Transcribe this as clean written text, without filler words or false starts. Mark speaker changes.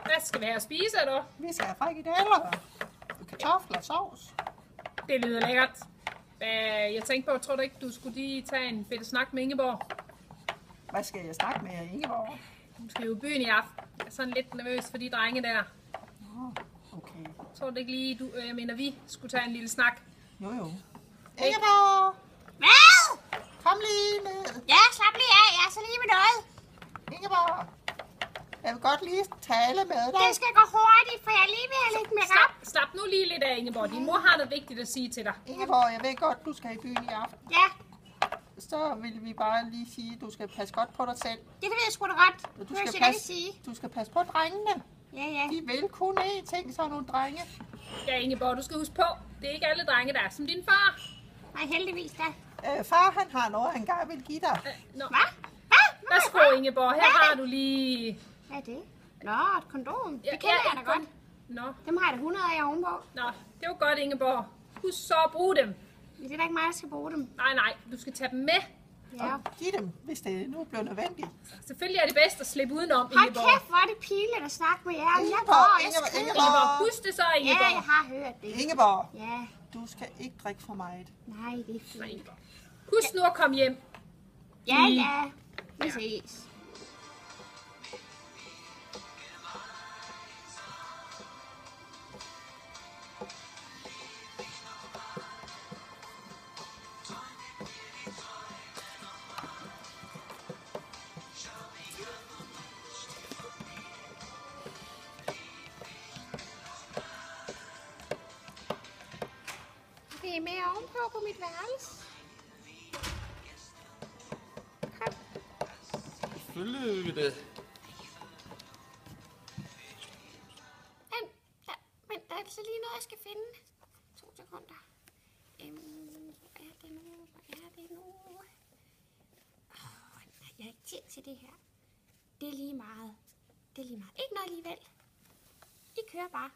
Speaker 1: Hvad skal vi have at spise, du?
Speaker 2: Vi skal have frikadeller, kartofler og sovs.
Speaker 1: Det lyder lækkert. Jeg tænkte på, tror du ikke, du skulle lige tage en bitte snak med Ingeborg?
Speaker 2: Hvad skal jeg snakke med Ingeborg?
Speaker 1: Hun skal jo i byen i aften. Jeg er sådan lidt nervøs for de drenge der.
Speaker 2: Okay.
Speaker 1: Tror du ikke lige, jeg mener, vi skulle tage en lille snak?
Speaker 2: Jo. Ingeborg!
Speaker 3: Hvad?
Speaker 2: Kom lige ned.
Speaker 3: Ja, slap lige af. Jeg er så lige med noget.
Speaker 2: Ingeborg! Jeg vil godt lige tale med dig.
Speaker 3: Det skal gå hurtigt, for jeg er lige ved at lægge mig op.
Speaker 1: Slap nu lige lidt af, Ingeborg. Din mor har noget vigtigt at sige til dig.
Speaker 2: Ingeborg, jeg ved godt, du skal i byen i aften.
Speaker 3: Ja,
Speaker 2: Så vil vi bare lige sige, at du skal passe godt på dig selv.
Speaker 3: det ved jeg sgu da godt.
Speaker 2: Du skal passe på drengene.
Speaker 3: Ja.
Speaker 2: De vil kun én ting, sådan nogle drenge.
Speaker 1: Ja, Ingeborg, du skal huske på, det er ikke alle drenge, der er som din far.
Speaker 3: Nej, heldigvis da.
Speaker 2: Far, han har noget, han gerne vil give dig.
Speaker 3: Hvad?
Speaker 1: Værsgo, Ingeborg. Her har du lige...
Speaker 3: Hvad er det? Nå, et kondom. Det kender jeg da godt.
Speaker 1: Nå,
Speaker 3: Dem har jeg da 100 af ovenpå.
Speaker 1: det var godt, Ingeborg. Husk så at bruge dem.
Speaker 3: Men det er da ikke mig, der skal bruge dem.
Speaker 1: Nej, du skal tage dem med.
Speaker 3: Ja.
Speaker 2: Og giv dem, hvis det nu bliver nødvendigt.
Speaker 1: Selvfølgelig er det bedst at slippe udenom,
Speaker 3: Hold
Speaker 1: Ingeborg.
Speaker 3: kæft, hvor er det pinligt at snakke med jer. Jeg går, jeg skrider.
Speaker 1: Ingeborg, husk det så,
Speaker 3: Ja,
Speaker 1: Ingeborg.
Speaker 3: jeg har hørt det.
Speaker 2: Ingeborg,
Speaker 3: Ja,
Speaker 2: du skal ikke drikke for meget.
Speaker 3: nej, det er fint.
Speaker 1: Ingeborg. Husk nu at komme hjem.
Speaker 3: Ja. Vi ses. Det er mere ovenpå på mit værelse. Kom.
Speaker 4: Selvfølgelig vil det.
Speaker 3: Men der er altså lige noget, jeg skal finde. 2 sekunder. Hvor er det nu? Jeg har ikke tid til det her. Det er lige meget. Ikke noget alligevel. I kører bare.